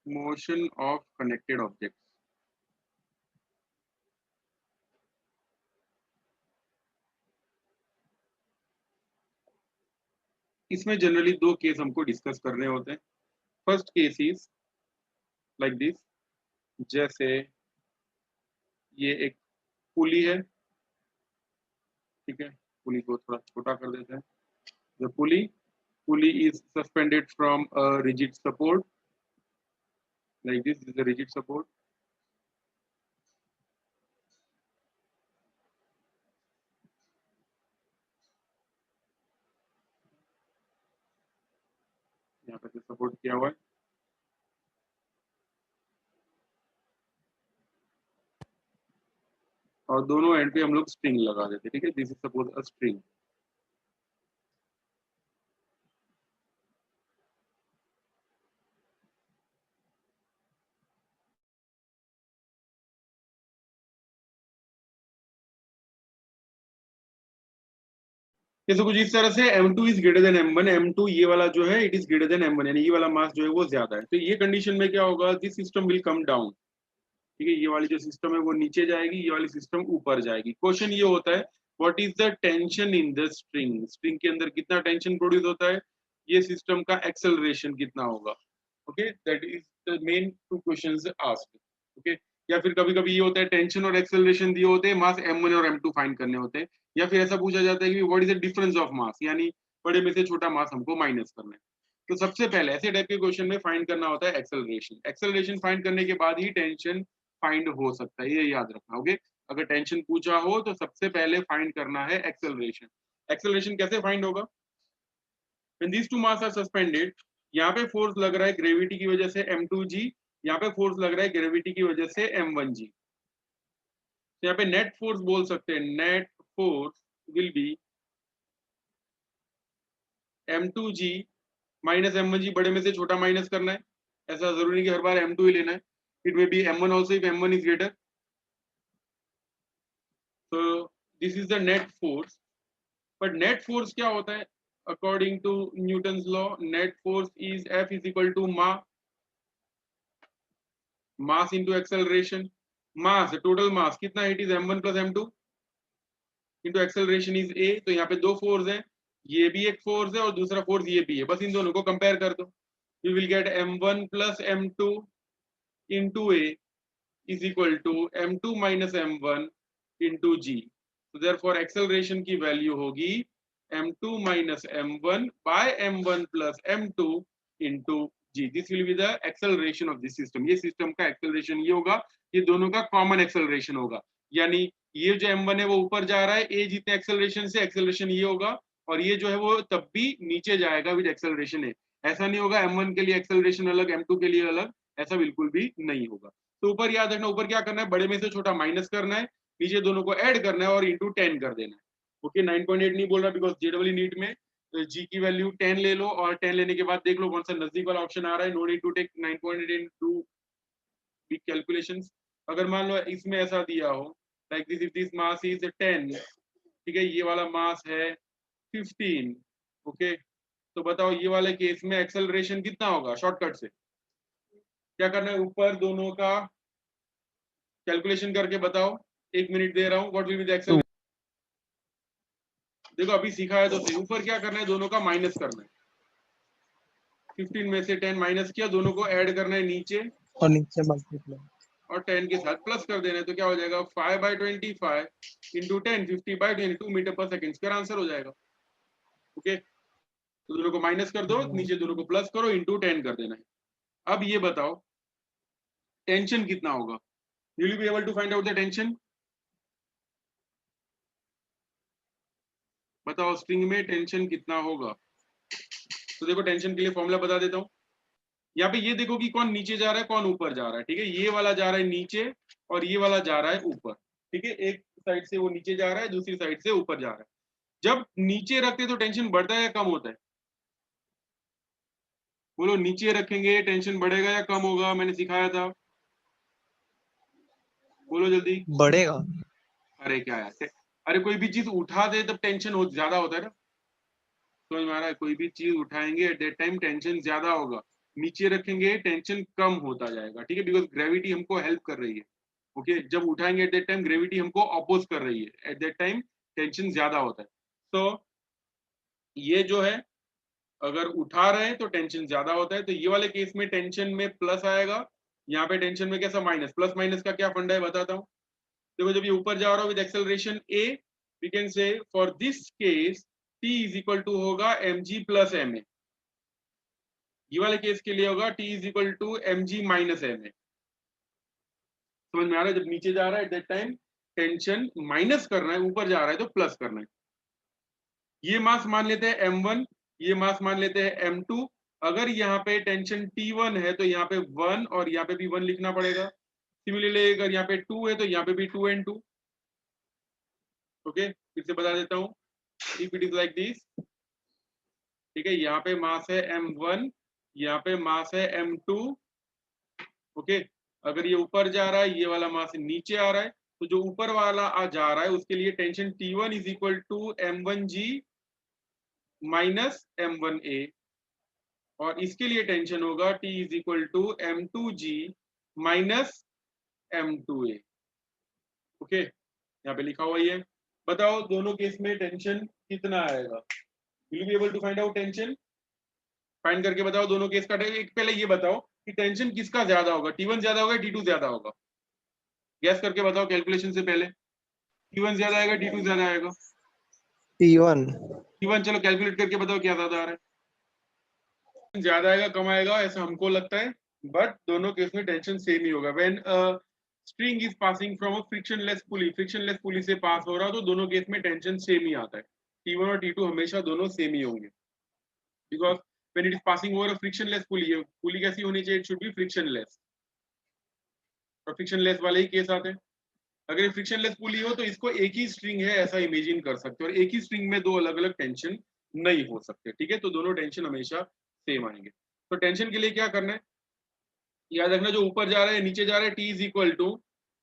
motion of connected objects. इसमें generally दो case हमको डिस्कस करने होते हैं. First case is like this, जैसे ये एक पुली है, ठीक है, पुली को थोड़ा छोटा कर देते हैं. The pulley is suspended from a rigid support, like this is a rigid support. यहाँ पे सपोर्ट किया हुआ है. और दोनों एंड पे हम लोग स्ट्रिंग लगा देते हैं, ठीक है. This is suppose a string. जैसे कुछ इस तरह से m2 is greater than m1, m2 ये वाला जो है it is greater than m1, यानी ये वाला मास जो है वो ज्यादा है. तो ये कंडीशन में क्या होगा, this system will come down, ठीक है. ये वाली जो सिस्टम है वो नीचे जाएगी, ये वाली सिस्टम ऊपर जाएगी. क्वेश्चन ये होता है what is the tension in the string, string के अंदर कितना टेंशन प्रोड्यूस होता है, ये सिस्टम का एक्सेलरेशन कितना होगा. Okay, that is the main two questions asked. Okay, या फिर कभी कभी ये होता है टेंशन और एक्सेलरेशन दिए होते हैं, मास m1 और m2 फाइंड करने होते हैं. या फिर ऐसा पूछा जाता है कि what is the difference of mass, यानी बड़े में से छोटा मास हमको माइनस करना है. तो सबसे पहले ऐसे टाइप के क्वेश्चन में फाइंड करना होता है एक्सेलरेशन. एक्सेलरेशन फाइंड करने के बाद ही टेंशन फाइंड हो सकता है, ये याद रखना. ओके, अगर टेंशन पूछा हो तो सबसे पहले फाइंड करना है एक्सेलरेशन. एक्सेलरेशन कैसे फाइंड होगा, when these two mass are suspended, यहाँ पे फोर्स लग रहा है ग्रेविटी की वजह से m2g, यहाँ पे फोर्स लग रहा है ग्रेविटी की वजह से m1g. तो यहाँ पे नेट फोर्स बोल सकते हैं, net force will B m2g minus m1g. बड़े में से छोटा माइनस करना है, ऐसा जरूरी नहीं कि हर बार m2 ही लेना है. It may be m1 also if m1 is greater. So this is the net force. But net force क्या होता है, according to Newton's law, net force is F is equal to mass into acceleration. Mass, total mass कितना है, it is m1 plus m2 into acceleration is a. तो यहाँ पे दो force हैं, ये भी एक फोर्स है और दूसरा फोर्स ये भी है, बस इन दोनों को कंपेयर कर दो. You will get m1 plus m2 into a is equal to m2 minus m1 into g. तो देयरफॉर एक्सेलरेशन की वैल्यू होगी m2 minus m1 by m1 plus m2 into g. This will be the acceleration of this system. ये system का acceleration ये होगा, ये दोनों का कॉमन एक्सेलरेशन होगा. यानी ये जो m1 है वो ऊपर जा रहा है a जितने एक्सेलरेशन से, एक्सेलरेशन ये होगा. और ये जो है वो तब भी नीचे जाएगा विद एक्सेलरेशन है. ऐसा नहीं होगा m1 के लिए एक्सेलरेशन अलग m2 के लिए अलग, ऐसा बिल्कुल भी नहीं होगा. तो ऊपर याद रखना, ऊपर क्या करना है, बड़े में से छोटा माइनस करना है, नीचे दोनों को ऐड करना है और इंटू 10 कर देना है. ओके, 9.8 नहीं बोल रहा बिकॉज जेडब्ल्यू नीट में जी की वैल्यू 10 ले लो और 10 लेने के बाद देख लो कौन सा नजदीक वाला ऑप्शन आ रहा है. No need to take 9.8 into big calculations. अगर मान लो इसमें ऐसा दिया हो like this, if this mass is 10, ठीक है, ये वाला मास है 15. ओके, तो बताओ ये वाले केस में एक्सेलरेशन कितना होगा. शॉर्टकट से क्या करना है, ऊपर दोनों का कैलकुलेशन करके बताओ. 1 मिनट दे रहा हूँ. What will be the acceleration. देखो अभी सीखा है तो सही. ऊपर क्या करना है, दोनों का माइनस करना है. 15 में से 10 माइनस किया, दोनों को ऐड करना है नीचे और नीचे मल्टीप्लाई और 10 के साथ प्लस कर देना है. तो क्या हो जाएगा 5/25 इंटू 10, 50/22 मीटर पर सेकेंड. इसका आंसर हो जाएगा. ओके, तो दोनों को माइनस कर दो, नीचे दोनों को प्लस करो, इंटू 10 कर देना है. अब ये बताओ टेंशन कितना होगा. Will you be able to find out the tension. बताओ स्ट्रिंग में टेंशन कितना होगा. तो देखो टेंशन के लिए फॉर्मूला बता देता हूँ. यहाँ पे ये देखो कि कौन नीचे जा रहा है कौन ऊपर जा रहा है. ठीक है, ये वाला जा रहा है नीचे और ये वाला जा रहा है ऊपर. ठीक है, एक साइड से वो नीचे जा रहा है, दूसरी साइड से ऊपर जा रहा है. जब नीचे रखते तो टेंशन बढ़ता है या कम होता है. बोलो, नीचे रखेंगे टेंशन बढ़ेगा या कम होगा. मैंने सिखाया था, बोलो जल्दी. बढ़ेगा. अरे क्या है, अरे कोई भी चीज उठा दे तब टेंशन ज्यादा होता है ना. समझ में आ रहा है, कोई भी चीज उठाएंगे एट दैट टाइम टेंशन ज्यादा होगा. नीचे रखेंगे टेंशन कम होता जाएगा, ठीक है, बिकॉज ग्रेविटी हमको हेल्प कर रही है। ओके, जब उठाएंगे एट दैट टाइम ग्रेविटी हमको अपोज कर रही है, एट दैट टाइम टेंशन ज्यादा होता है। तो ये जो है अगर उठा रहे हैं तो टेंशन ज्यादा होता है, तो ये वाले केस में टेंशन में प्लस आएगा, यहाँ पे टेंशन में कैसा माइनस। प्लस माइनस का क्या फंडा है बताता हूँ। देखो जब ये ऊपर जा रहा हो with acceleration a, we can say for this case t is equal to होगा mg प्लस ma। ये वाले केस के लिए होगा t is equal to mg minus ma। समझ में आ रहा है, जब नीचे जा रहा है at that time tension minus करना है, ऊपर जा रहा है तो प्लस करना है। ये मास मान लेते हैं m1, ये मास मान लेते हैं m2। अगर यहाँ पे टेंशन T1 है तो यहाँ पे 1 और यहाँ पे भी 1 लिखना पड़ेगा। सिमिलरली अगर यहाँ पे 2 है तो यहाँ पे भी 2 and 2। ओके, फिर से बता देता हूँ, if it is like this, ठीक है, यहाँ पे मास है m1, यहाँ पे मास है m2। ओके, अगर ये ऊपर जा रहा है, ये वाला मास नीचे आ रहा है, तो जो ऊपर वाला आ जा रहा है उसके लिए tension T1 is equal to m1g minus m1a, और इसके लिए टेंशन होगा T is equal to m2g minus m2a। Okay, यहाँ पे लिखा हुआ ही है। बताओ दोनों केस में टेंशन कितना आएगा? Will you be able to find out tension? Find करके बताओ दोनों केस का। एक पहले ये बताओ कि टेंशन किसका ज्यादा होगा, T1 ज्यादा होगा, T2 ज्यादा होगा? गैस करके बताओ कैलकुलेशन से पहले। T1 ज्यादा आएगा, T2 ज्यादा आएगा? T1। T1, चलो कैलकुलेट करके बताओ क्या ज्यादा आ रहा है। ज्यादा आएगा कम आएगा ऐसा हमको लगता है, बट दोनों केस में टेंशन सेम ही होगा। When string is passing from a frictionless pulley, frictionless pulley से पास हो रहा हो तो दोनों केस में टेंशन सेम ही आता है। T1 और T2 हमेशा दोनों सेम ही होंगे, because when it is passing over a frictionless pulley, पुली कैसी होनी चाहिए? इट शुड बी फ्रिक्शनलेस, और फ्रिक्शनलेस वाले ही केस आते हैं। अगर ये फ्रिक्शनलेस पुली हो तो इसको एक ही स्ट्रिंग है ऐसा इमेजिन कर सकते हो, और एक ही स्ट्रिंग में दो अलग अलग टेंशन नहीं हो सकते, ठीक है, तो दोनों टेंशन हमेशा सेम आएंगे। तो टेंशन के लिए क्या करना है, याद रखना, जो ऊपर जा रहा है नीचे जा रहा है, T is equal to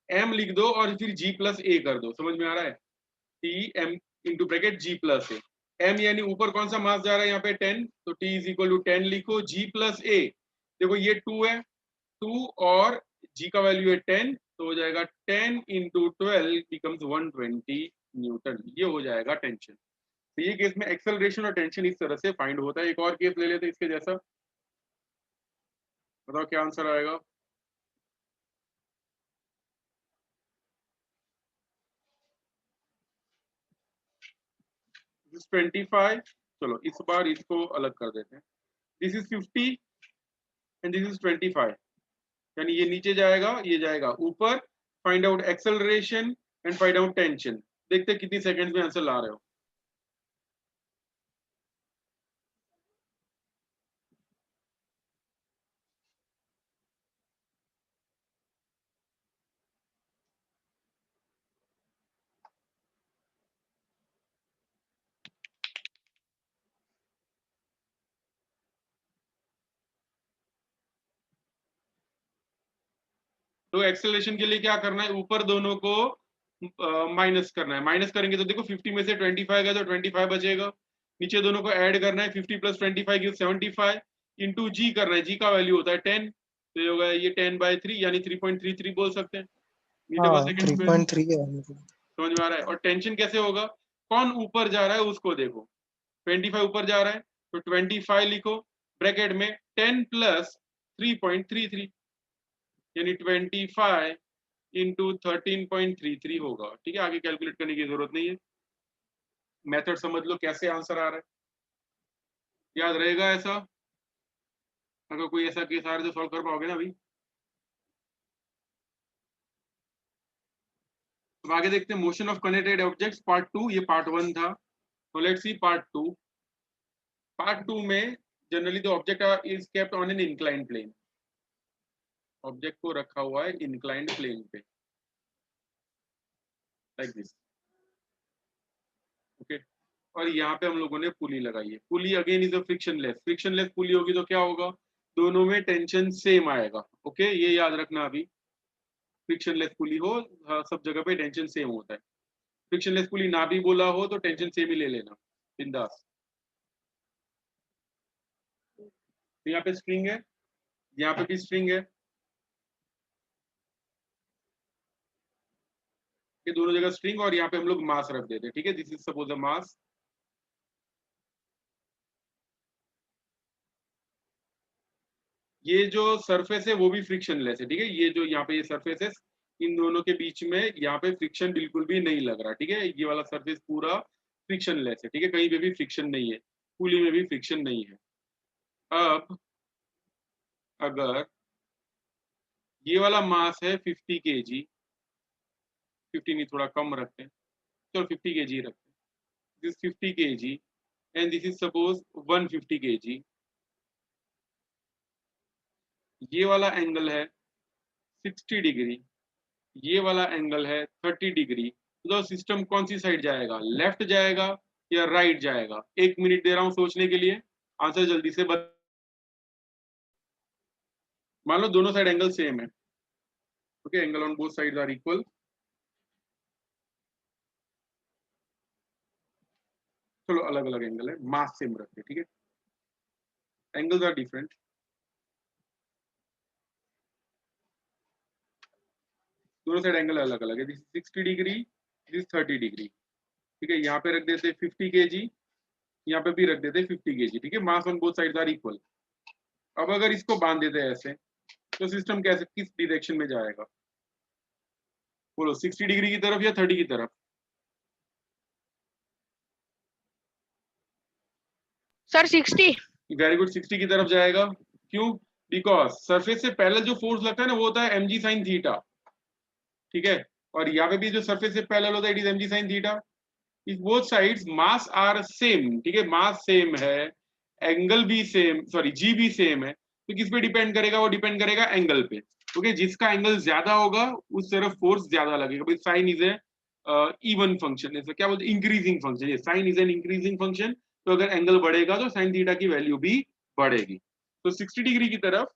m लिख दो और फिर g प्लस a कर दो। समझ में आ रहा है? T m into bracket g plus a। m यानी ऊपर कौन सा मास जा रहा है यहाँ पे 10, तो T इज इक्वल टू 10 लिखो, g प्लस a, देखो ये 2 है, 2 और g का वैल्यू है 10, तो हो जाएगा 10 इंटू 12 बिकम्स 120 न्यूटन। ये हो जाएगा टेंशन। तो ये केस में एक्सेलरेशन और टेंशन इस तरह से फाइंड होता है। एक और केस ले लेते हैं इसके जैसा, बताओ क्या आंसर आएगा। दिस 25, चलो इस बार इसको अलग कर देते हैं। This is 50 and this is 25, यानी ये नीचे जाएगा ये जाएगा ऊपर। Find out acceleration and find out tension. देखते हैं कितनी सेकंड्स में आंसर ला रहे हो। तो एक्सेलरेशन के लिए क्या करना है, ऊपर दोनों को माइनस करना है। माइनस करेंगे तो देखो 50 में से 25 गया तो 25 बचेगा। नीचे दोनों को ऐड करना है, 50 प्लस 25 गिव 75 इंटू जी करना है, जी का वैल्यू होता है 10, तो ये होगा ये 10/3 यानी 3.33 बोल सकते हैं। नहीं देखो हाँ सेकंड्स में 3.3 है। समझ में आ रहा है। और टेंशन कैसे होगा, कौन ऊपर जा रहा है उसको देखो, 25 ऊपर जा रहा है तो 25 लिखो ब्रैकेट में 10 प्लस 3.33 यानी 25 इंटू 13.33 होगा। ठीक है, आगे कैलकुलेट करने की जरूरत नहीं है, मेथड समझ लो कैसे आंसर आ रहा है, याद रहेगा ऐसा। अगर कोई ऐसा केस आ रहा है तो सॉल्व कर पाओगे ना अभी। अब आगे देखते हैं motion of connected objects part 2, ये पार्ट 1 था, तो लेट्स सी पार्ट 2। पार्ट 2 में generally the object is kept on an inclined plane, object को रखा हुआ है इंक्लाइंड प्लेन पे लाइक दिस। ओके, और यहाँ पे हम लोगों ने पुली लगाई है। Pulley again is a frictionless, frictionless pulley होगी तो क्या होगा, दोनों में टेंशन सेम आएगा। ओके, ये याद रखना अभी, फ्रिक्शनलेस पुली हो सब जगह पे टेंशन सेम होता है। फ्रिक्शनलेस पुली ना भी बोला हो तो टेंशन सेम ही ले लेना, बिंदास। तो यहाँ पे स्ट्रिंग है, यहाँ पे भी स्ट्रिंग है, ये दोनों जगह स्ट्रिंग, और यहाँ पे हम लोग मास रख देते हैं, ठीक है। This is suppose the mass. ये जो सरफेस है वो भी फ्रिक्शनलेस है, ठीक है। ये जो यहाँ पे ये सरफेस है, इन दोनों के बीच में यहाँ पे फ्रिक्शन बिल्कुल भी नहीं लग रहा, ठीक है। ये वाला सरफेस पूरा फ्रिक्शनलेस है, ठीक है, कहीं पे भी फ्रिक्शन नहीं है, पुली में भी फ्रिक्शन नहीं है। अब अगर ये वाला मास है 50 kg, 50 नहीं थोड़ा कम रखते हैं, चलो 50 kg रखते हैं, this 50 kg and this is suppose 150 kg। ये वाला एंगल है 60 डिग्री, ये वाला एंगल है 30 डिग्री। तो सिस्टम कौन सी साइड जाएगा, लेफ्ट जाएगा या राइट जाएगा? 1 मिनट दे रहा हूं सोचने के लिए, आंसर जल्दी से मान लो दोनों साइड एंगल सेम है, okay, angle on both sides are equal. चलो अलग अलग एंगल है, मास सेम रखते, ठीक है, एंगल्स आर डिफरेंट। दोनों साइड एंगल अलग अलग है, दिस 60 डिग्री, दिस 30 डिग्री, ठीक है। यहाँ पे रख देते 50 kg, यहाँ पे भी रख देते 50 kg, ठीक है, mass on both sides are equal. अब अगर इसको बांध देते हैं ऐसे, तो सिस्टम कैसे, किस डायरेक्शन में जाएगा बोलो, 60 डिग्री की तरफ या 30 की तरफ? सर 60। वेरी गुड, 60 की तरफ जाएगा। क्यों? बिकॉज सरफेस से पहले जो फोर्स लगता है ना वो होता है mg sin थीटा, ठीक है, और यहाँ पे भी जो सरफेस से पैरेलल होता है इट इज mg sin थीटा। If both sides mass are same, ठीक है, मास सेम है, एंगल भी सेम, सॉरी जी भी सेम है, तो किस पे डिपेंड करेगा? वो डिपेंड करेगा एंगल पे, ओके। जिसका एंगल ज्यादा होगा उस तरफ फोर्स ज्यादा लगेगा। भाई sine is a even function, ऐसा क्या बोलते हैं, इंक्रीजिंग फंक्शन, ये sine is an increasing function. तो अगर एंगल बढ़ेगा तो साइन थीटा की वैल्यू भी बढ़ेगी। तो 60 डिग्री की तरफ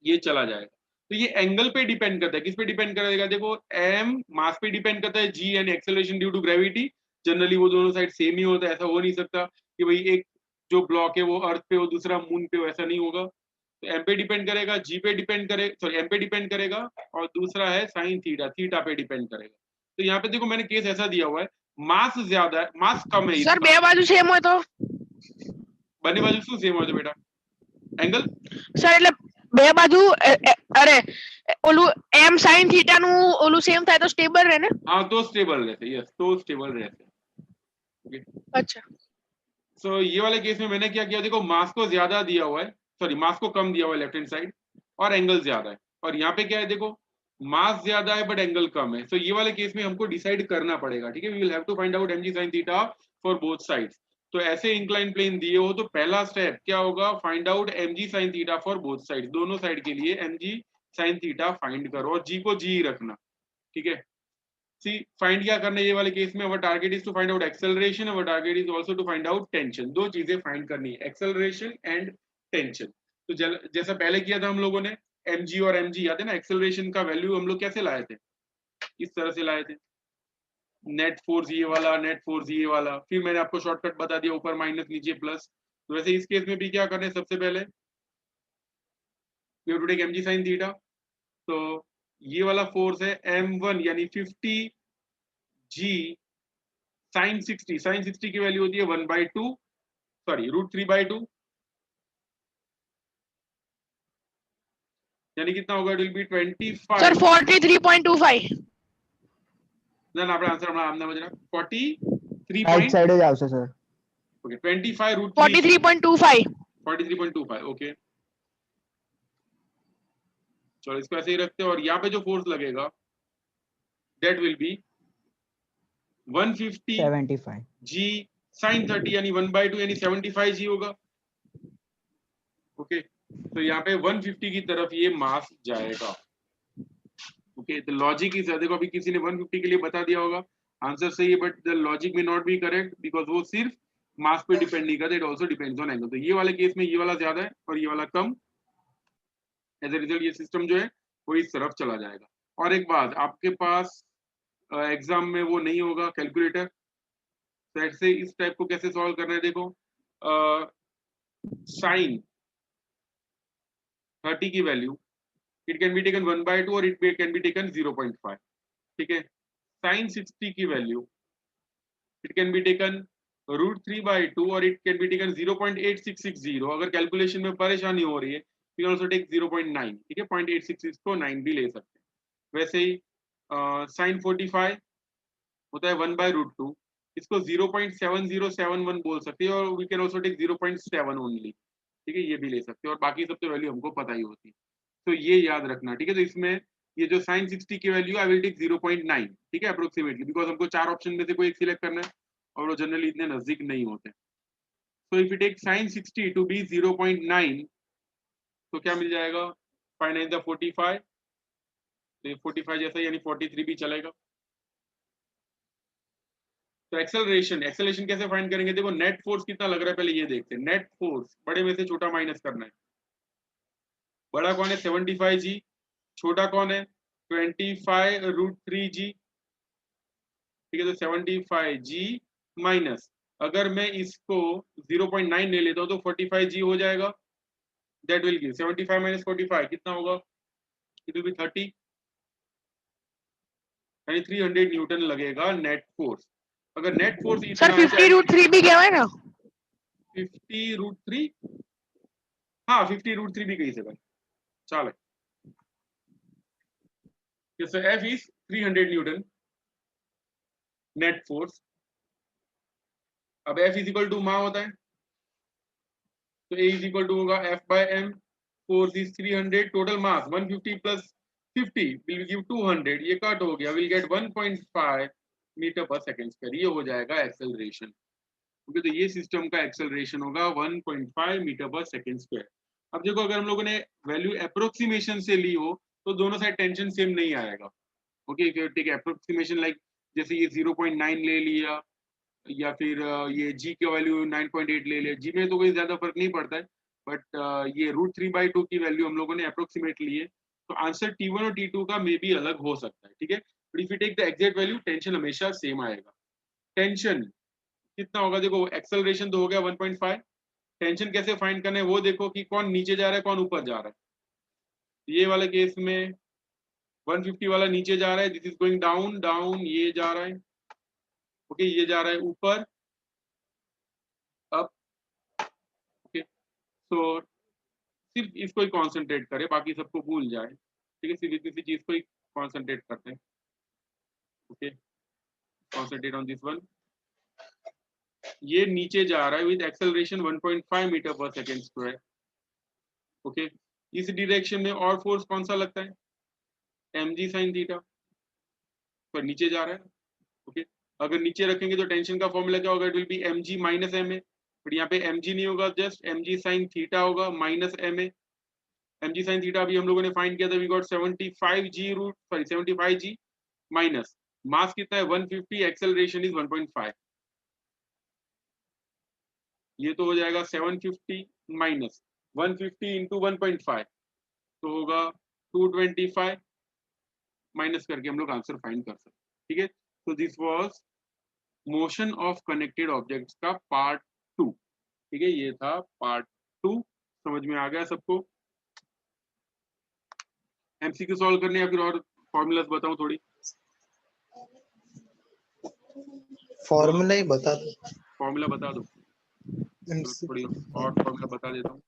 ये चला जाएगा। तो ये एंगल पे डिपेंड करता है, किस पे डिपेंड करेगा? देखो, एम मास पे डिपेंड करता है, g and acceleration due to gravity. Generally वो दोनों साइड सेम ही होता है, ऐसा हो नहीं सकता कि भाई एक जो ब्लॉक है वो अर्थ पे हो दूसरा मून पे हो, ऐसा नहीं होगा। तो एम पे डिपेंड करेगा, जी पे डिपेंड करे, सॉरी एम पे डिपेंड करेगा, और दूसरा है साइन थीटा, थीटा पे डिपेंड करेगा। तो यहाँ पे देखो मैंने केस ऐसा दिया हुआ है, मास ज्यादा है, मास कम है सर इसका, બે બાજુ સેમ હોય તો? બંને બાજુ શું સેમ હોય છે બેટા? एंगल સર એટલે બે બાજુ અરે ઓલું m sin θ નું ઓલું સેમ થાય તો સ્ટેબલ રહે ને? हाँ तो स्टेबल रहते, यस तो स्टेबल रहते। अच्छा, सो ये वाले केस में मैंने क्या किया, देखो मास को ज्यादा दिया हुआ है, सॉरी मास को कम दिया हुआ है लेफ्ट हैंड साइड, और एंगल ज्यादा है, और यहाँ पे क्या है देखो, मास ज्यादा है बट एंगल कम है। सो ये वाले केस में हमको डिसाइड करना पड़ेगा, ठीक है, we will have to find out mg sin थीटा फॉर बोथ साइड्स। तो ऐसे इंक्लाइन प्लेन दिए हो तो पहला स्टेप क्या होगा, फाइंड आउट mg sin थीटा फॉर बोथ साइड्स, दोनों साइड के लिए mg sin थीटा फाइंड करो, और g को g ही रखना, ठीक है। सी फाइंड क्या करना है ये वाले केस में, our target is to find out acceleration, our target is also to find out tension. दो चीजें फाइंड करनी है, एक्सेलरेशन एंड टेंशन। तो जैसा पहले किया था हम लोगों ने, mg और mg याद है ना, एक्सेलरेशन का वैल्यू हम लोग कैसे लाए थे, इस तरह से लाए थे, नेट फोर्स ये वाला, नेट फोर्स ये वाला, फिर मैंने आपको शॉर्टकट बता दिया, ऊपर माइनस नीचे प्लस। तो वैसे इस केस में भी क्या करना है, सबसे पहले we have to take mg sin थीटा। तो ये वाला फोर्स है m1 यानी 50 g sin 60 की वैल्यू होती है 1/2, सॉरी √3/2, यानी कितना होगा, इट विल बी 25। સર 43.25। ના આપણે આન્સર હમણાં આમને મજરા 43. રાઈટ સાઈડે જ આવશે સર. ઓકે 25 √3 43.25। 43.25, ओके चलो इसको ऐसे ही रखते हैं, और यहाँ पे जो फोर्स लगेगा that will be 150 75 g sin 30 यानी 1/2 यानी 75 g होगा, ओके। तो यहाँ पे 150 की तरफ ये मास जाएगा, ओके। द लॉजिक इज, देखो अभी किसी ने 150 के लिए बता दिया होगा, आंसर सही है, बट द लॉजिक में नॉट बी करेक्ट बिकॉज वो सिर्फ मास पे डिपेंड नहीं करता, it also depends on angle. तो ये वाले केस में ये वाला ज्यादा है और ये वाला कम, एज ए रिजल्ट ये सिस्टम जो है वो इस तरफ चला जाएगा। और एक बात, आपके पास एग्जाम में वो नहीं होगा कैलकुलेटर, सेट से इस टाइप को कैसे सॉल्व करना है, देखो साइन 30 की value, it can be taken 1/2 और इट कैन बी टेकन 0.5, ठीक है। साइन 60 की value, it can be taken √3/2 और इट कैन बी टेकन 0.8660। अगर कैलकुलेशन में परेशानी हो रही है, यू कैन आल्सो टेक 0.9, ठीक है, 0.866 को 9 भी ले सकते हैं। वैसे ही साइन 45 होता है 1/√2, इसको 0.7071 बोल सकते हैं, और we can also take 0.7 only, ठीक है, ये भी ले सकते हैं, और बाकी सब तो वैल्यू हमको पता ही होती है, तो ये याद रखना, ठीक है। तो इसमें ये जो साइन 60 की वैल्यू आई विल टेक 0.9, ठीक है, अप्रोक्सीमेटली, बिकॉज हमको 4 ऑप्शन में से कोई एक सिलेक्ट करना है और वो जनरली इतने नजदीक नहीं होते। तो if you take sine 60 to be 0.9, तो क्या मिल जाएगा, 5 9 45, तो ये 45 जैसा, यानी 43 भी चलेगा। तो एक्सेलरेशन कैसे फाइंड करेंगे, देखो नेट फोर्स कितना लग रहा है पहले ये देखते हैं। नेट फोर्स बड़े में से छोटा माइनस करना है। बड़ा कौन है 75G, छोटा कौन है 25√3G, ठीक है। तो 75G माइनस, अगर मैं इसको 0.9 ले लेता हूं तो 45G हो जाएगा। दैट विल गिव 75 माइनस 45 कितना होगा, इट विल बी 30, यानी 300 न्यूटन लगेगा नेट फोर्स। अगर नेट फोर्स सर इतना है 50√3 भी क्या है ना, 50√3, हाँ 50√3 भी कही सका, चलो। So F is 300 Newton net force. अब F इज इक्वल टू मा होता है, तो A इज इक्वल टू होगा F/m, force is 300, total mass 150 plus 50 will give 200, ये कट हो गया, विल गेट 1.5 मीटर पर सेकंड स्क्वायर, ये हो जाएगा एक्सेलरेशन, क्योंकि तो ये सिस्टम का एक्सेलरेशन होगा 1.5 मीटर पर सेकंड स्क्वायर। अब देखो अगर हम लोगों ने वैल्यू अप्रोक्सीमेशन से ली हो तो दोनों साइड टेंशन सेम नहीं आएगा, okay. If you take approximation like जैसे ये 0.9 ले लिया, या फिर ये जी की वैल्यू 9.8 ले लिया, जी में तो कोई ज्यादा फर्क नहीं पड़ता है, बट ये √3/2 की वैल्यू हम लोगों ने अप्रोक्सीमेट ली है, तो आंसर T1 और T2 का मे बी अलग हो सकता है, ठीक है। But if you take the exact value, tension हमेशा सेम आएगा। टेंशन कितना होगा, देखो एक्सेलरेशन तो हो गया 1.5, टेंशन कैसे फाइंड करना है वो देखो कि कौन नीचे जा रहा है कौन ऊपर जा रहा है। ये वाले केस में 150 वाला नीचे जा रहा है, this is going down down, ये जा रहा है, ओके, ये जा रहा है ऊपर अप, ओके। सो सिर्फ इसको ही कॉन्सेंट्रेट करें, बाकी सबको भूल जाए, ठीक है, सिर्फ इसी चीज को ही कॉन्सेंट्रेट करते हैं, okay, concentrate on this one. ये नीचे जा रहा है विद एक्सेलरेशन 1.5 मीटर पर सेकेंड स्क्वायर, ओके। इस डायरेक्शन में और फोर्स कौन सा लगता है, mg sin थीटा, पर नीचे जा रहा है, ओके। अगर नीचे रखेंगे तो टेंशन का फॉर्मूला क्या होगा, it will B mg minus ma, but यहाँ पे mg नहीं होगा, जस्ट mg sin थीटा होगा minus ma। mg sin theta अभी हम लोगों ने फाइंड किया था, we got 75G minus mass कितना है 150, एक्सेलरेशन इज 1.5, ये तो हो जाएगा 750 माइनस 150 इंटू 1.5, तो होगा 225, माइनस करके हम लोग आंसर फाइंड कर सकते हैं, ठीक है। तो this was motion of connected objects का पार्ट 2, ठीक है, ये था पार्ट 2। समझ में आ गया सबको। एमसीक्यू सॉल्व करने या फिर और फॉर्मूलाज बताऊं थोड़ी, फॉर्मूला ही बता दो। फॉर्मूला बता दो, थोड़ी और फॉर्मूला बता देता हूँ,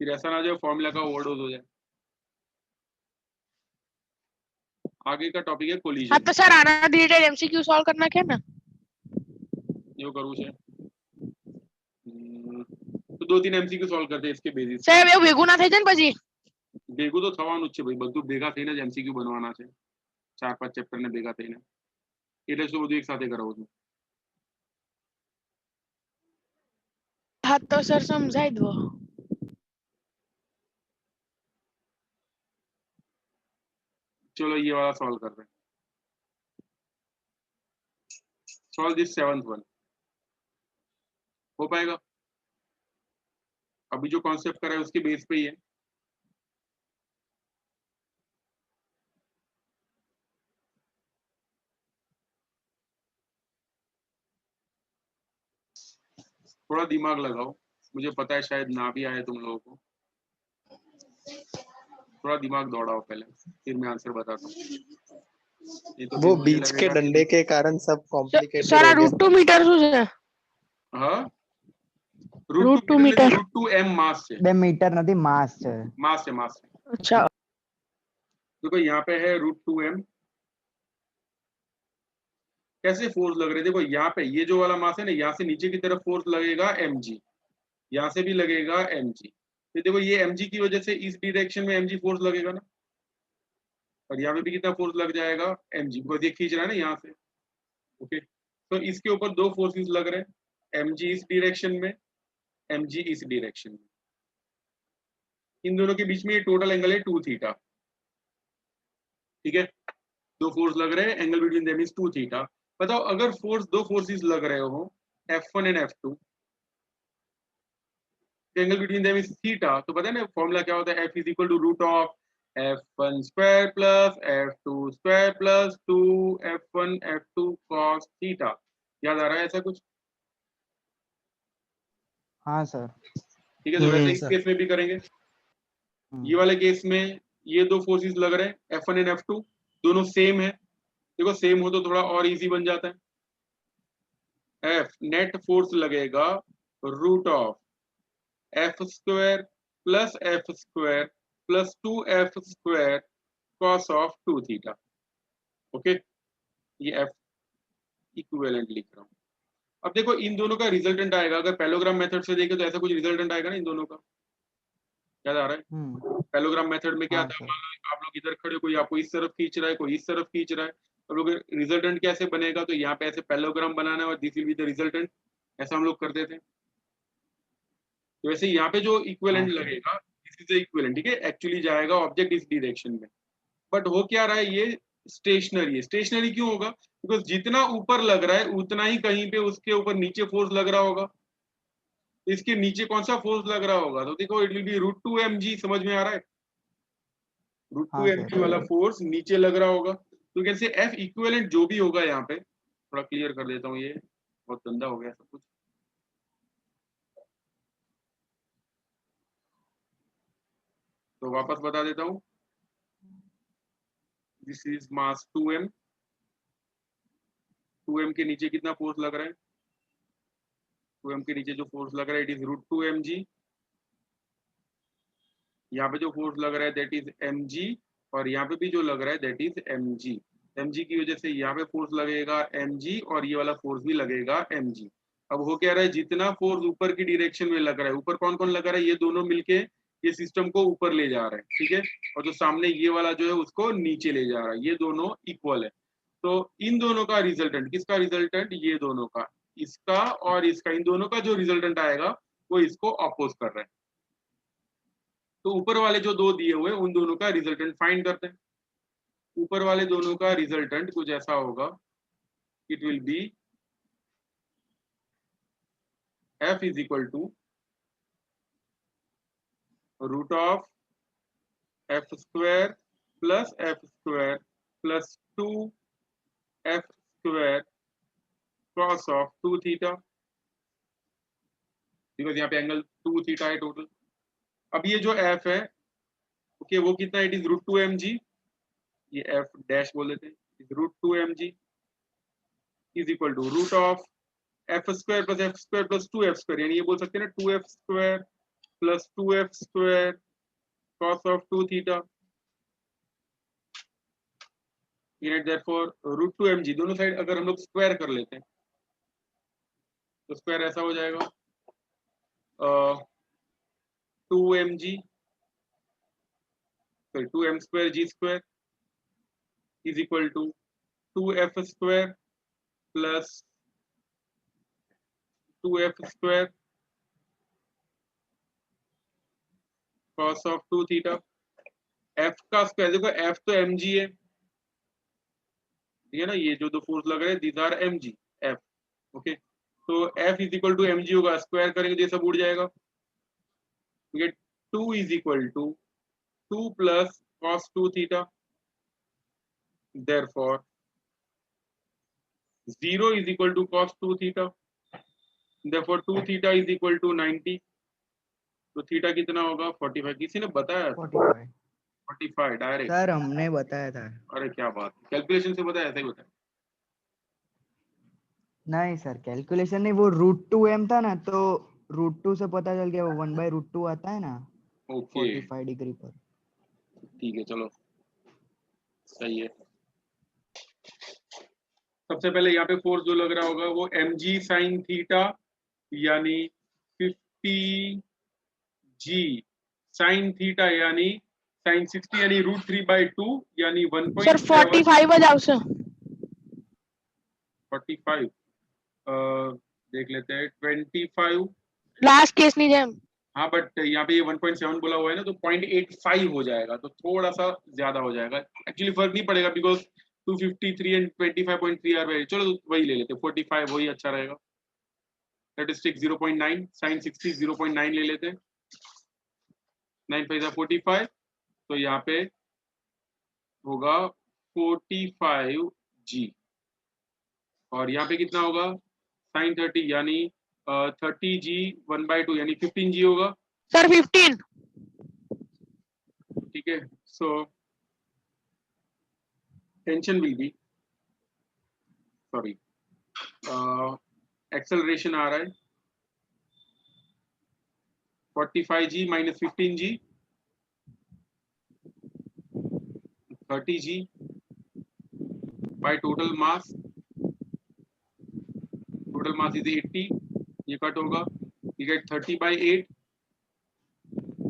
फिर ऐसा ना जाए फॉर्मूला का ओवरडोज हो जाए। आगे का टॉपिक है हाँ कोलिजन, तो सर आना धीरे एमसीक्यू सॉल्व करना क्या ना, यो करूँ से तो 2-3 एमसीक्यू सॉल्व करते हैं इसके बेसिस पे। સાહેબ એવું ભેગું ના થઈ જાય ને પછી ભેગું તો થવાનું જ છે ભાઈ, બધું ભેગા થઈને જ એમસીક્યુ બનવાના છે, 4-5 ચેપ્ટર ને ભેગા થઈને, એટલે શું બધું એક સાથે કરાવું છું। હા તો સર સમજાઈ દો। चलो ये वाला सॉल्व कर रहे हैं, सॉल्व दिस 7th वन, हो पाएगा। अभी जो कॉन्सेप्ट करा है उसके बेस पे ही है। थोड़ा दिमाग लगाओ, मुझे पता है शायद ना भी आए तुम लोगों को, थोड़ा दिमाग दौड़ाओ पहले, फिर मैं आंसर बताता हूँ। नहीं तो वो फिर मुझे बीच के लगेगा डंडे कि के कारण सब कॉम्प्लिकेटेड સર हो આ गया। √2 મીટર શું છે? हाँ √2 √2 मीटर મીટર √2 m मास છે, બે મીટર નથી, માસ છે. मास છે, मास છે। અચ્છા देखो यहाँ पे है √2 m, कैसे फोर्स लग रहे हैं देखो, यहाँ पे ये जो वाला मास है ना, यहाँ से नीचे की तरफ फोर्स लगेगा mg, यहाँ से भी लगेगा mg। तो देखो ये mg की वजह से इस डायरेक्शन में mg फोर्स लगेगा ना, और यहाँ पे भी कितना फोर्स लग जाएगा mg, बिकॉज ये खींच रहा है ना यहाँ से। ओके तो इसके ऊपर दो फोर्सेस लग रहे हैं, mg इस डायरेक्शन में, mg इस डायरेक्शन में, इन दोनों के बीच में ये टोटल एंगल है 2 थीटा। ठीक है, दो फोर्स लग रहे हैं, एंगल बिटवीन देम इज 2 थीटा। बताओ अगर दो फोर्सेस लग रहे हो F1 and F2, angle between them is थीटा, तो पता है ना फॉर्मूला क्या होता है, F is equal to root of F1 square plus F2 square plus 2 F1 F2 cos थीटा। याद आ रहा है ऐसा कुछ? हाँ सर. ठीक है, तो वैसे इस सर। केस में भी करेंगे। ये वाले केस में ये दो फोर्सेस लग रहे हैं F1 एंड F2, दोनों सेम है। देखो सेम हो तो थोड़ा और इजी बन जाता है। F नेट फोर्स लगेगा root of F square plus F square plus 2F square cos of 2 थीटा। ओके, ये F इक्विवेलेंट लिख रहा हूँ। अब देखो इन दोनों का रिजल्टेंट आएगा, अगर पैलोग्राम मेथड से देखें तो ऐसा कुछ रिजल्टेंट आएगा ना इन दोनों का। याद आ रहा है? पैलोग्राम मेथड में क्या हाँ था, सर. मान लो आप लोग इधर खड़े हो, कोई आपको इस तरफ खींच रहा है, कोई इस तरफ खींच रहा है, तो लोग रिजल्टेंट कैसे बनेगा, तो यहाँ पे ऐसे पैलोग्राम बनाना है और this will be the resultant, ऐसा हम लोग करते थे। तो वैसे यहाँ पे जो इक्विवेलेंट हाँ, सर. लगेगा दिस इज द इक्विवेलेंट। ठीक है, एक्चुअली जाएगा ऑब्जेक्ट इस डायरेक्शन में, बट हो क्या रहा है, ये स्टेशनरी है। स्टेशनरी क्यों होगा, बिकॉज जितना ऊपर लग रहा है उतना ही कहीं पे उसके ऊपर नीचे फोर्स लग रहा होगा। इसके नीचे कौन सा फोर्स लग रहा होगा, तो देखो इट विल बी √2 mg। समझ में आ रहा है, √2 हाँ, mg सर. वाला फोर्स नीचे लग रहा होगा। तो कैसे F इक्विवेलेंट जो भी होगा, यहाँ पे थोड़ा क्लियर कर देता हूँ, ये बहुत गंदा हो गया सब कुछ। तो वापस बता देता हूँ, this is mass 2m, 2m के नीचे कितना फोर्स लग रहा है, 2m के नीचे जो फोर्स लग रहा है इट इज √2 mg। यहाँ पे जो फोर्स लग रहा है दैट इज mg, और यहाँ पे भी जो लग रहा है दैट इज mg। mg की वजह से यहाँ पे फोर्स लगेगा mg, और ये वाला फोर्स भी लगेगा mg। अब हो क्या रहा है, जितना फोर्स ऊपर की डायरेक्शन में लग रहा है, ऊपर कौन कौन लग रहा है, ये दोनों मिलके ये सिस्टम को ऊपर ले जा रहा है। ठीक है, और जो सामने ये वाला जो है उसको नीचे ले जा रहा है, ये दोनों इक्वल है। तो इन दोनों का रिजल्टेंट, किसका रिजल्टेंट, ये दोनों का, इसका और इसका, इन दोनों का जो रिजल्टेंट आएगा वो इसको अपोज कर रहा है। तो ऊपर वाले जो दो दिए हुए उन दोनों का रिजल्टेंट फाइंड करते हैं। ऊपर वाले दोनों का रिजल्टेंट कुछ ऐसा होगा, it will be F is equal to root of F square plus F square plus 2F square cos of 2 थीटा, बिकॉज यहाँ पे एंगल 2 थीटा है टोटल। अब ये जो F है, ओके वो कितना, इट इज √2 mg, ये F डैश बोल देते हैं, √2 mg is equal to root of F square plus F square plus 2F square, यानी ये बोल सकते हैं ना 2F square plus 2F square cos of 2 थीटा, देयरफॉर √2 mg। दोनों साइड अगर हम लोग स्क्वायर कर लेते हैं तो स्क्वायर ऐसा हो जाएगा 2 mg, sorry 2m square g square is equal to 2F square plus 2F square cos of 2 थीटा। F का स्क्वायर, देखो F तो mg है, ठीक है ना, ये जो दो फोर्स लग रहे हैं these are mg, F। Okay, तो F is equal to mg होगा, स्क्वायर करेंगे तो ये सब उड़ जाएगा। ठीक है, 2 is equal to 2 plus cos 2 थीटा, therefore 0 is equal to cos 2 थीटा, देयरफॉर 2 थीटा इज इक्वल टू 90। तो थीटा कितना होगा 45, किसी ने बताया 45. 45 डायरेक्ट। सर हमने बताया था। अरे क्या बात, कैलकुलेशन से बताया, ऐसा ही बताया। नहीं सर कैलकुलेशन नहीं, वो √2m था ना, तो √2 से पता चल गया, वो 1/√2 आता है ना ओके 45 डिग्री पर। ठीक है, चलो सही है। सबसे पहले यहाँ पे फोर्स जो लग रहा होगा वो mg sin थीटा यानी 50g sin थीटा यानी sin 60 यानी √3/2 यानी सर 1.7 45 आ जाओ सर। 45 देख लेते हैं 25। लास्ट केस नहीं जाए। हाँ बट यहाँ पे ये 1.7 बोला हुआ है ना, तो 0.85 हो जाएगा, तो थोड़ा सा ज्यादा हो जाएगा। एक्चुअली फर्क नहीं पड़ेगा बिकॉज 253 एंड 25.3 आर वेरी, चलो वही ले लेते हैं 45, वही अच्छा रहेगा। स्टैटिस्टिक 0.9 sin 60 0.9 ले लेते हैं, 9 5 45, तो यहाँ पे होगा 45g और यहाँ पे कितना होगा sin 30 यानी 30g 1/2 यानी 15g होगा। सर 15। ठीक है, so tension will be, sorry acceleration आ रहा है 45g minus 15g 30g by total mass is 80, ये कट होगा, you get 30/8,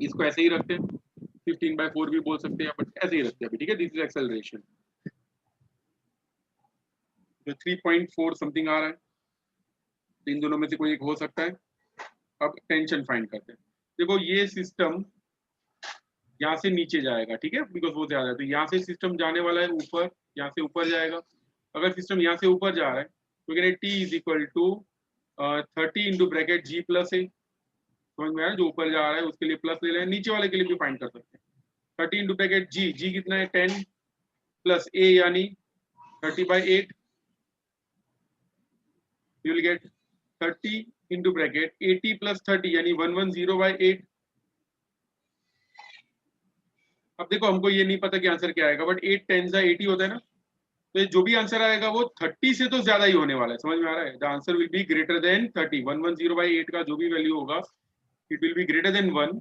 इसको ऐसे ही रखते हैं, 15/4 भी बोल सकते हैं बट ऐसे ही रखते हैं अभी। ठीक है, दिस इज एक्सेलरेशन, तो 3.4 समथिंग आ रहा है, तो इन दोनों में से कोई एक हो सकता है। अब टेंशन फाइंड करते हैं। देखो ये सिस्टम यहाँ से नीचे जाएगा, ठीक है, बिकॉज वो ज्यादा है, तो यहाँ से सिस्टम जाने वाला है ऊपर, यहाँ से ऊपर जाएगा। अगर सिस्टम यहाँ से ऊपर जा रहा है तो कहते हैं T is equal to 30 into bracket G plus A। समझ में आया, जो ऊपर जा रहा है उसके लिए प्लस ले लें, नीचे वाले के लिए भी फाइंड कर सकते हैं। 30 इंटू ब्रैकेट G कितना है 10 प्लस A यानी 30/8, you will get 30 into bracket 80 plus 30 यानी 110/8। अब देखो हमको ये नहीं पता कि आंसर क्या आएगा, बट 8 10 80 होता है ना, तो जो भी आंसर आएगा वो 30 से तो ज्यादा ही होने वाला है। समझ में आ रहा है, the answer will be greater than 30। 110/8 का जो भी वैल्यू होगा it will be greater than 1,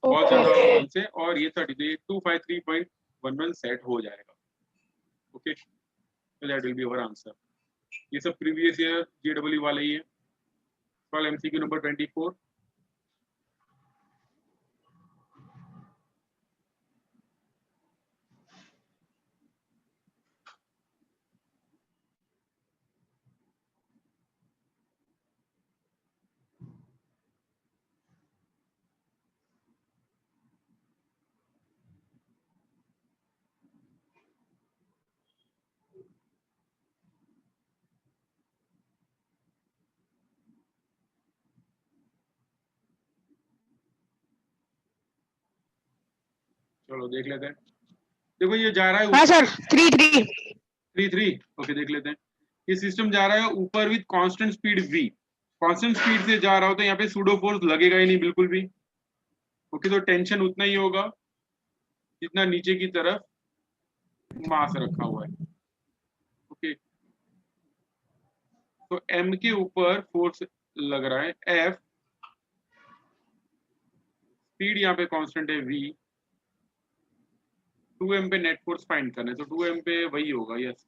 बहुत ज्यादा होगा 1 से, और ये 30, तो ये 253.11 सेट हो जाएगा। Okay, so that will be our answer। ये सब प्रीवियस ईयर जेडब्ल्यू वाले ही है। सवाल एमसीक्यू नंबर 24। चलो देख लेते हैं। देखो ये जा रहा है हाँ ऊपर, सर 3 3 ओके देख लेते हैं। ये सिस्टम जा रहा है ऊपर with constant speed v, constant speed से जा रहा हो तो यहाँ पे सूडो फोर्स लगेगा ही नहीं बिल्कुल भी। ओके, तो टेंशन उतना ही होगा जितना नीचे की तरफ मास रखा हुआ है। ओके, तो m के ऊपर फोर्स लग रहा है f, स्पीड यहाँ पे कांस्टेंट है v, 2m पे नेट फोर्स फाइंड करना है, तो 2m पे वही होगा यस,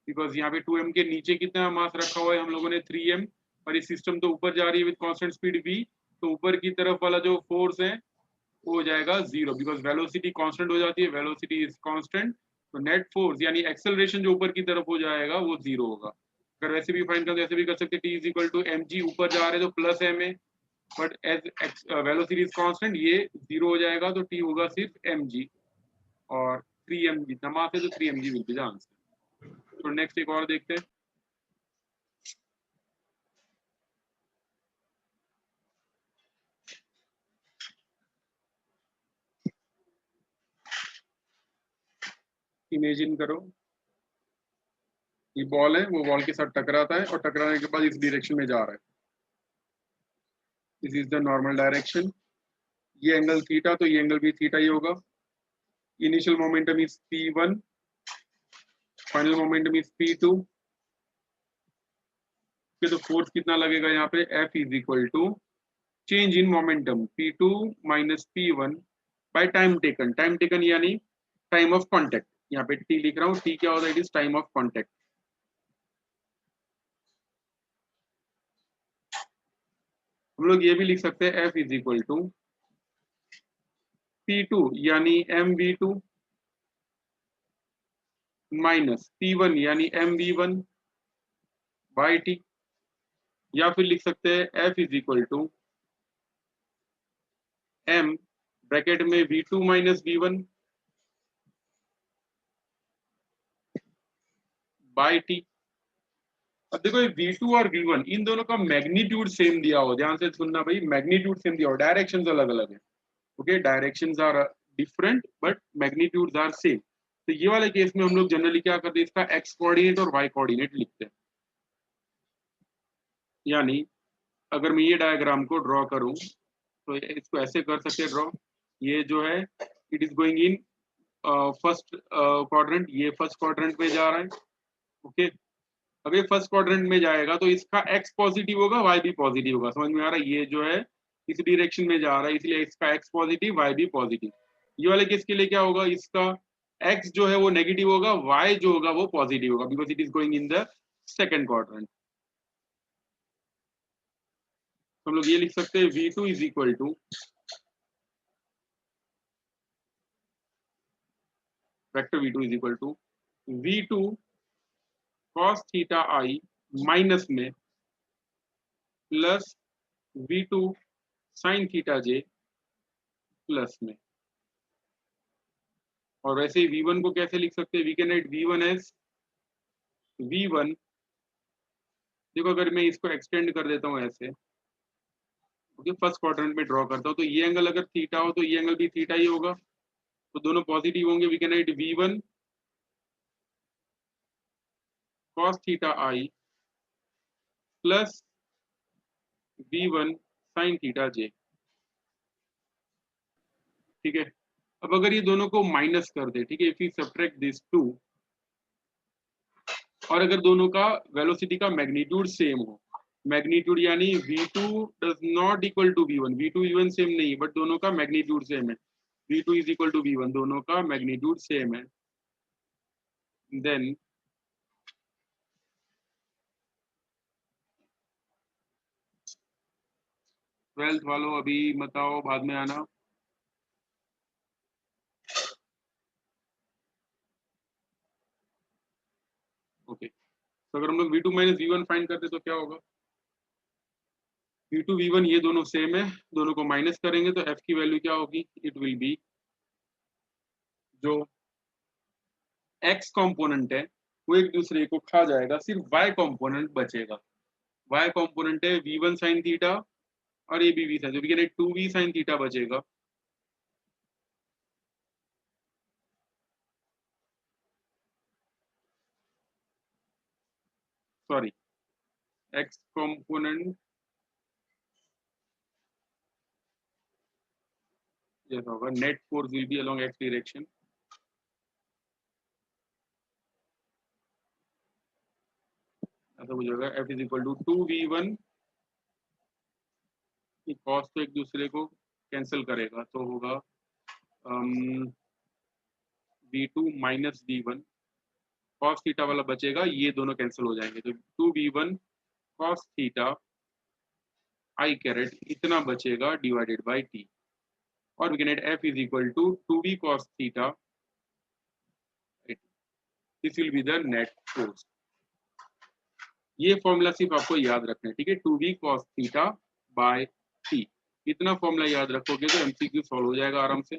बिकॉज यहाँ पे 2m के नीचे कितना मास रखा हुआ है हम लोगों ने 3m, और ये सिस्टम तो ऊपर जा रही है विद कांस्टेंट स्पीड v, तो ऊपर की तरफ वाला जो फोर्स है वो हो जाएगा 0, बिकॉज वेलोसिटी कांस्टेंट हो जाती है, वेलोसिटी इज कांस्टेंट, तो नेट फोर्स यानी एक्सेलरेशन जो ऊपर की तरफ हो जाएगा वो 0 होगा। अगर वैसे भी फाइंड करते ऐसे भी कर सकते हैं, T is equal to mg, ऊपर जा रहे हैं तो प्लस m है, but as velocity is constant ये 0 हो जाएगा, तो T होगा सिर्फ mg, और 3m जितना मास है तो 3mg will be the answer. तो नेक्स्ट एक और देखते हैं। इमेजिन करो ये बॉल है, वो बॉल के साथ टकराता है और टकराने के बाद इस डायरेक्शन में जा रहा है, this is the normal direction. ये एंगल थीटा, तो ये एंगल भी थीटा ही होगा, initial momentum is p1, final momentum is p2। तो फोर्स कितना लगेगा यहाँ पे, F is equal to change in momentum p2 minus p1 by time taken यानी टाइम ऑफ कांटेक्ट। यहाँ पे t लिख रहा हूँ, t क्या होता है, it is time of contact. हम लोग ये भी लिख सकते हैं F is equal to p2 यानी mv2 माइनस p1 यानी mv1 बाय t, या फिर लिख सकते हैं F is equal to m bracket में v2 minus v1 bye t। अब देखो ये v2 और v1 इन दोनों का मैग्नीट्यूड सेम दिया हो, ध्यान से सुनना भाई, मैग्नीट्यूड सेम दिया हो, डायरेक्शंस अलग अलग है। Okay, directions are different but magnitudes are same. तो ये वाले केस में हम लोग जनरली क्या करते हैं, इसका x कोऑर्डिनेट और y कोऑर्डिनेट लिखते हैं। यानी अगर मैं ये डायग्राम को ड्रॉ करूं तो इसको ऐसे कर सकते हैं ड्रॉ, ये जो है it is going in first quadrant, ये फर्स्ट क्वाड्रेंट में जा रहा है। ओके, अगर ये फर्स्ट क्वाड्रेंट में जाएगा तो इसका x पॉजिटिव होगा, y भी पॉजिटिव होगा, समझ में आ रहा है। ये जो है इस डायरेक्शन में जा रहा है, इसलिए इसका x पॉजिटिव, y भी पॉजिटिव। ये वाले केस के लिए क्या होगा, इसका x जो है वो नेगेटिव होगा, y जो होगा वो पॉजिटिव होगा, because it is going in the second quadrant. हम लोग ये लिख सकते हैं v2 is equal to vector v2 is equal to v2 cos theta i minus में plus v2 sin theta j plus में। और वैसे ही v1 को कैसे लिख सकते हैं, we can write v1 as v1, देखो अगर मैं इसको एक्सटेंड कर देता हूँ ऐसे, ओके, फर्स्ट क्वाड्रेंट में ड्रॉ करता हूँ तो ये एंगल अगर थीटा हो तो ये एंगल भी थीटा ही होगा, तो दोनों पॉजिटिव होंगे। We can write v1 cos theta i plus v1 sin theta j। ठीक है, अब अगर ये दोनों को माइनस कर दे, ठीक है, if you subtract this two, और अगर दोनों का वेलोसिटी का मैग्नीट्यूड सेम हो, मैग्नीट्यूड यानी v2 does not equal to v1, v2 v1 same नहीं बट दोनों का मैग्नीट्यूड सेम है, v2 is equal to v1, दोनों का मैग्नीट्यूड सेम है, देन ट्वेल्थ वालों अभी मत आओ, बाद में आना। ओके, तो अगर हम लोग v2 माइनस v1 फाइंड करते तो क्या होगा, v2 v1 ये दोनों सेम है, दोनों को माइनस करेंगे तो f की वैल्यू क्या होगी, इट विल बी जो x कंपोनेंट है वो एक दूसरे को खा जाएगा, सिर्फ y कंपोनेंट बचेगा। y कंपोनेंट है v1 sin थीटा और ये भी v sin, जो भी 2v sin थीटा बचेगा। सॉरी, x कंपोनेंट जैसा होगा, net force will be along x direction, ऐसा कुछ होगा। f is equal to 2v1, cos तो एक दूसरे को कैंसिल करेगा तो होगा v2 minus v1, cos theta वाला बचेगा, ये दोनों कैंसिल हो जाएंगे, तो 2v1 कॉस थीटा आई कैरेट इतना बचेगा डिवाइडेड बाय t, और we can write f is equal to 2v cos थीटा, this will be the net force. ये फॉर्मूला सिर्फ आपको याद रखना है, ठीक है, 2v cos थीटा बाय t, इतना फॉर्मूला याद रखोगे तो एमसीक्यू सॉल्व हो जाएगा आराम से।